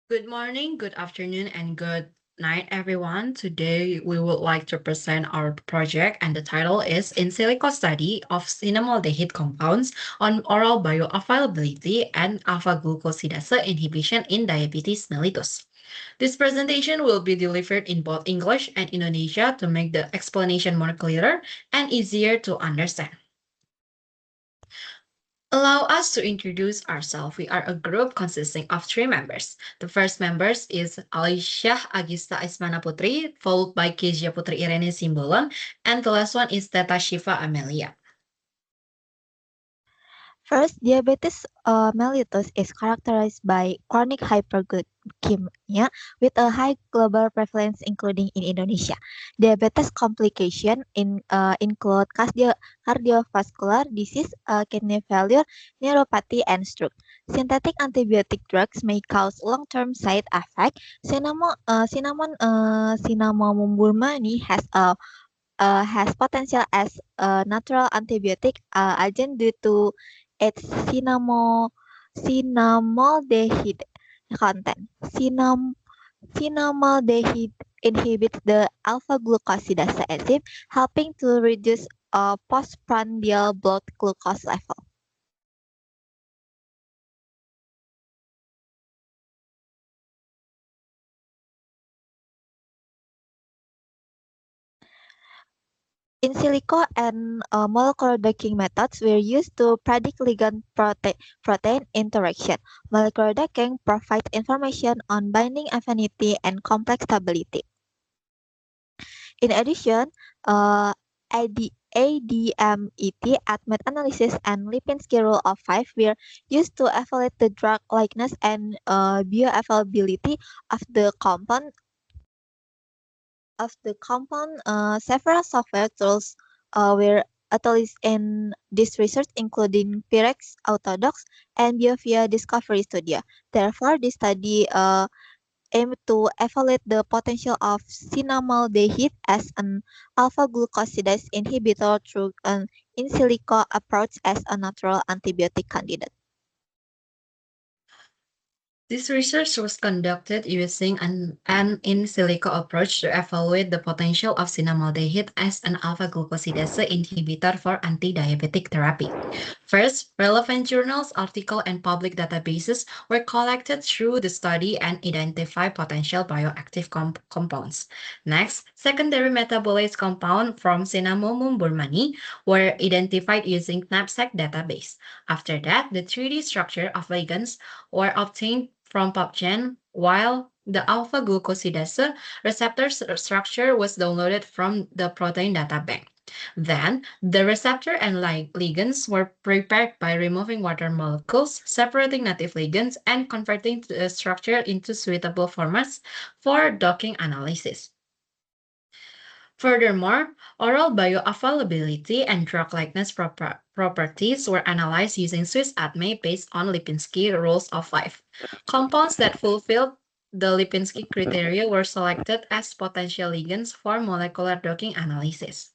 Good morning, good afternoon, and good night, everyone. Today, we would like to present our project, and the title is In Silico Study of Cinnamaldehyde Compounds on Oral Bioavailability and Alpha-Glucosidase Inhibition in Diabetes mellitus. This presentation will be delivered in both English and Indonesia to make the explanation more clearer and easier to understand. Allow us to introduce ourselves. We are a group consisting of three members. The first members is Alicia Agista Ismana Putri, followed by Kezia Putri Irene Simbolon, and the last one is Teta Shiva Amelia. First, diabetes mellitus is characterized by chronic hyperglycemia with a high global prevalence, including in Indonesia. Diabetes complications include cardiovascular disease, kidney failure, neuropathy, and stroke. Synthetic antibiotic drugs may cause long-term side effects. Cinnamomum burmani has potential as a natural antibiotic agent due to its cinnamaldehyde content. Cinnamaldehyde inhibits the alpha-glucosidase enzyme, helping to reduce postprandial blood glucose level. In silico and molecular docking methods were used to predict ligand-protein interaction. Molecular docking provides information on binding affinity and complex stability. In addition, ADMET, ADMET analysis, and Lipinski rule of five were used to evaluate the drug likeness and bioavailability of the compound several software tools were utilized in this research, including Pirex, Autodox, and BioVia Discovery Studio. Therefore, this study aimed to evaluate the potential of cinnamaldehyde as an alpha-glucosidase inhibitor through an in silico approach as a natural antibiotic candidate. This research was conducted using an in silico approach to evaluate the potential of cinnamaldehyde as an alpha-glucosidase inhibitor for anti-diabetic therapy. First, relevant journals, articles, and public databases were collected through the study and identified potential bioactive compounds. Next, secondary metabolite compounds from Cinnamomum burmani were identified using knapsack database. After that, the 3D structure of ligands were obtained from PubChem, while the alpha-glucosidase receptor structure was downloaded from the protein data bank. Then, the receptor and ligands were prepared by removing water molecules, separating native ligands, and converting the structure into suitable formats for docking analysis. Furthermore, oral bioavailability and drug likeness properties were analyzed using Swiss ADME based on Lipinski rules of five. Compounds that fulfilled the Lipinski criteria were selected as potential ligands for molecular docking analysis.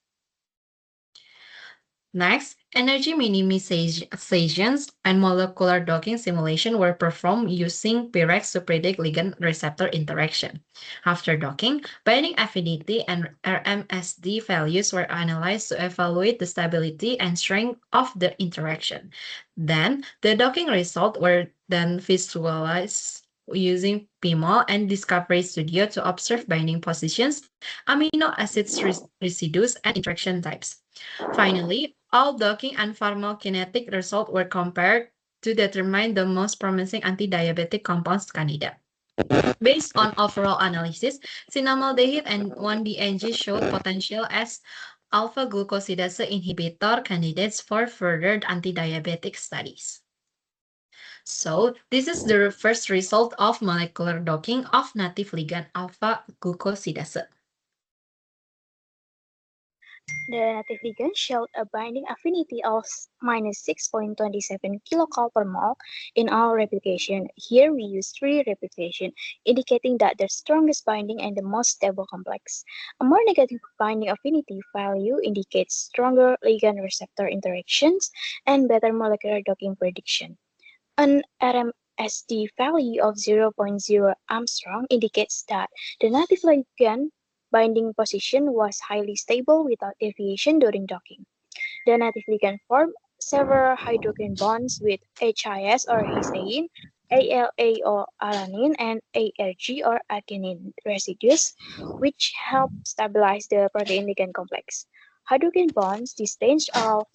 Next, energy minimizations and molecular docking simulation were performed using Pirex to predict ligand-receptor interaction. After docking, binding affinity and RMSD values were analyzed to evaluate the stability and strength of the interaction. Then, the docking results were then visualized using PMOL and Discovery Studio to observe binding positions, amino acids residues, and interaction types. Finally, all docking and pharmacokinetic results were compared to determine the most promising anti-diabetic compounds candidate. Based on overall analysis, cinnamaldehyde and 1-DNG showed potential as alpha-glucosidase inhibitor candidates for further anti-diabetic studies. So, this is the first result of molecular docking of native ligand alpha-glucosidase. The native ligand showed a binding affinity of minus 6.27 kilocal per mole in all replication. Here we use 3 replication, indicating that the strongest binding and the most stable complex. A more negative binding affinity value indicates stronger ligand-receptor interactions and better molecular docking prediction. An RMSD value of 0.0 Armstrong indicates that the native ligand binding position was highly stable without deviation during docking. The native ligand formed several hydrogen bonds with HIS or histidine, ALA or alanine, and ARG or arginine residues, which help stabilize the protein ligand complex. Hydrogen bonds distances of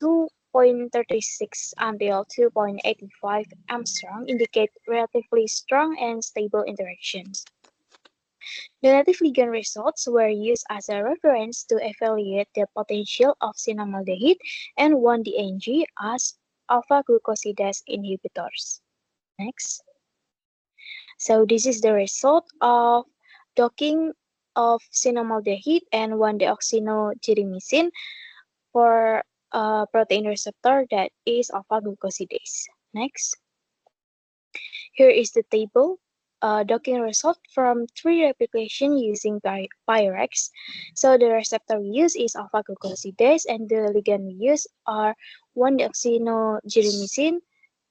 2.36 until 2.85 Armstrong indicate relatively strong and stable interactions. The native ligand results were used as a reference to evaluate the potential of cinnamaldehyde and 1-DNG as alpha-glucosidase inhibitors. Next. So this is the result of docking of cinnamaldehyde and 1-deoxynogyrimycin for a protein receptor that is alpha-glucosidase. Next. Here is the table docking result from 3 replication using Pyrex. So the receptor we use is alpha-glucosidase and the ligand we use are 1-deoxynogyrimycin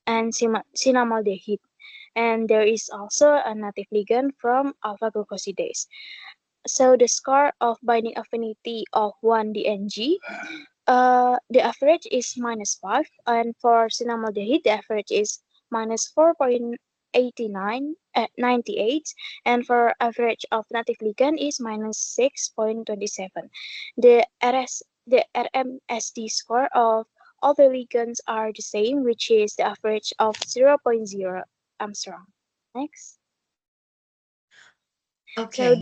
and cinnamaldehyde. And there is also a native ligand from alpha-glucosidase. So the score of binding affinity of 1-DNG, the average is -5, and for cinnamaldehyde, the average is -4.98, and for average of native ligand is -6.27. The RMSD score of all the ligands are the same, which is the average of 0.0 Armstrong. Next. Okay.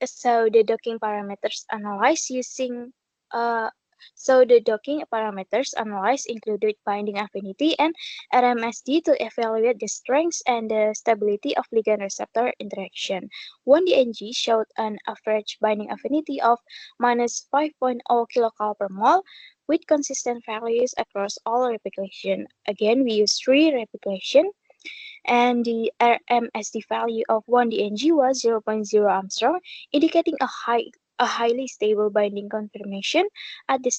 So the docking parameters analyzed using the docking parameters analyzed included binding affinity and RMSD to evaluate the strength and the stability of ligand-receptor interaction. 1-DNG showed an average binding affinity of -5.0 kcal per mole with consistent values across all replication. Again, we use 3 replication. And the RMSD value of 1-DNG was 0.0 Armstrong, indicating a highly stable binding conformation at the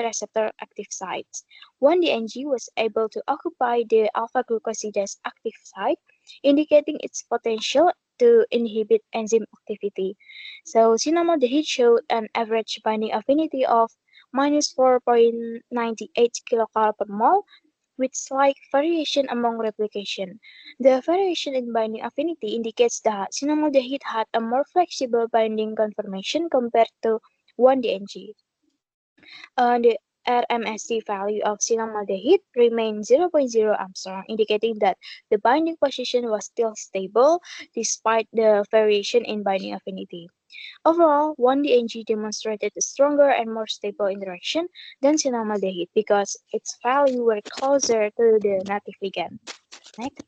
receptor active sites. 1-DNG was able to occupy the alpha-glucosidase active site, indicating its potential to inhibit enzyme activity. So cinnamaldehyde showed an average binding affinity of -4.98 kcal per mole, with slight variation among replication. The variation in binding affinity indicates that cinnamaldehyde had a more flexible binding conformation compared to 1-DNG. The RMSD value of cinnamaldehyde remained 0.0 Armstrong, indicating that the binding position was still stable despite the variation in binding affinity. Overall, 1-DNG demonstrated a stronger and more stable interaction than cinnamaldehyde because its value were closer to the native ligand. Next.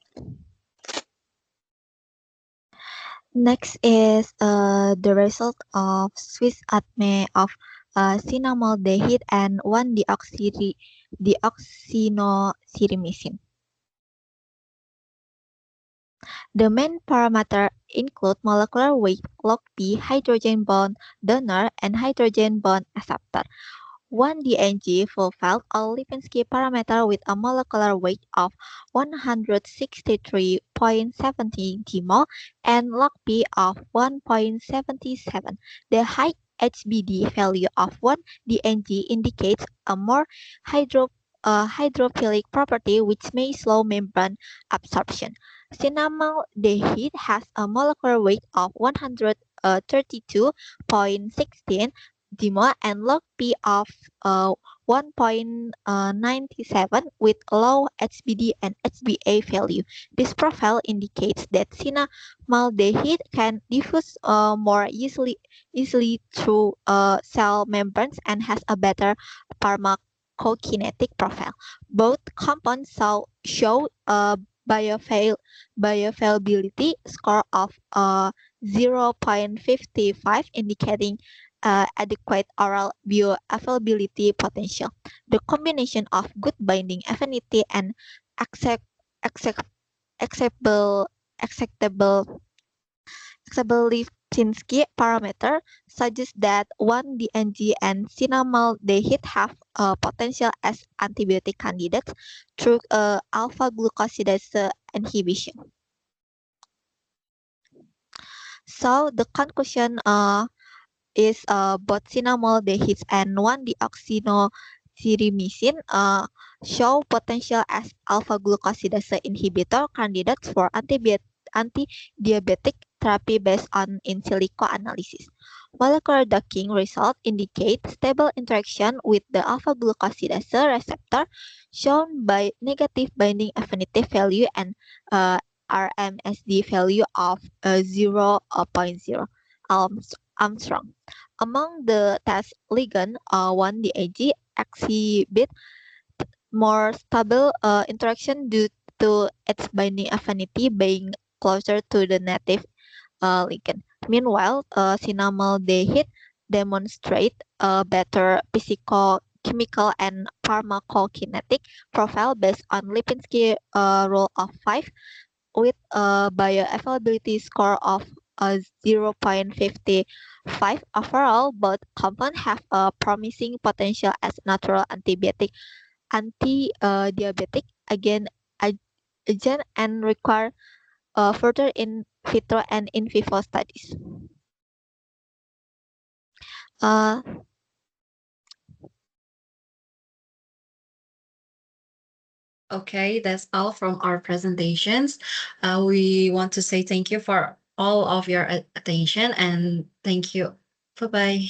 Next is the result of Swiss ATME of cinnamaldehyde and 1-deoxynocyrimycin. The main parameters include molecular weight, log P, hydrogen bond donor, and hydrogen bond acceptor. 1-DNG fulfilled all Lipinski parameters with a molecular weight of 163.70 gmol and log P of 1.77. The high HBD value of 1-DNG indicates a more hydrophilic property which may slow membrane absorption. Cinnamaldehyde has a molecular weight of 132.16 gmol and log P of 1.97 with low HBD and HbA value. This profile indicates that cinnamaldehyde can diffuse more easily through cell membranes and has a better pharmacokinetic profile. Both compounds show a bioavailability score of 0.55, indicating adequate oral bioavailability potential. The combination of good binding affinity and acceptable Lipinski parameter suggests that 1-DNG and cinnamaldehyde have potential as antibiotic candidates through alpha glucosidase inhibition. So the conclusion is both cinnamaldehyde and 1-deoxynitromycin show potential as alpha glucosidase inhibitor candidates for anti-diabetic therapy based on in silico analysis. Molecular docking results indicate stable interaction with the alpha glucosidase receptor shown by negative binding affinity value and RMSD value of 0.0 Armstrong. Among the test ligand, 1-DAG exhibit more stable interaction due to its binding affinity being closer to the native ligand. Meanwhile, cinnamaldehyde demonstrate a better physicochemical and pharmacokinetic profile based on Lipinski rule of 5 with a bioavailability score of 0.55. Overall, both compounds have a promising potential as natural anti-diabetic agent and require further in vitro and in vivo studies. Okay, that's all from our presentations. We want to say thank you for all of your attention and thank you. Bye-bye.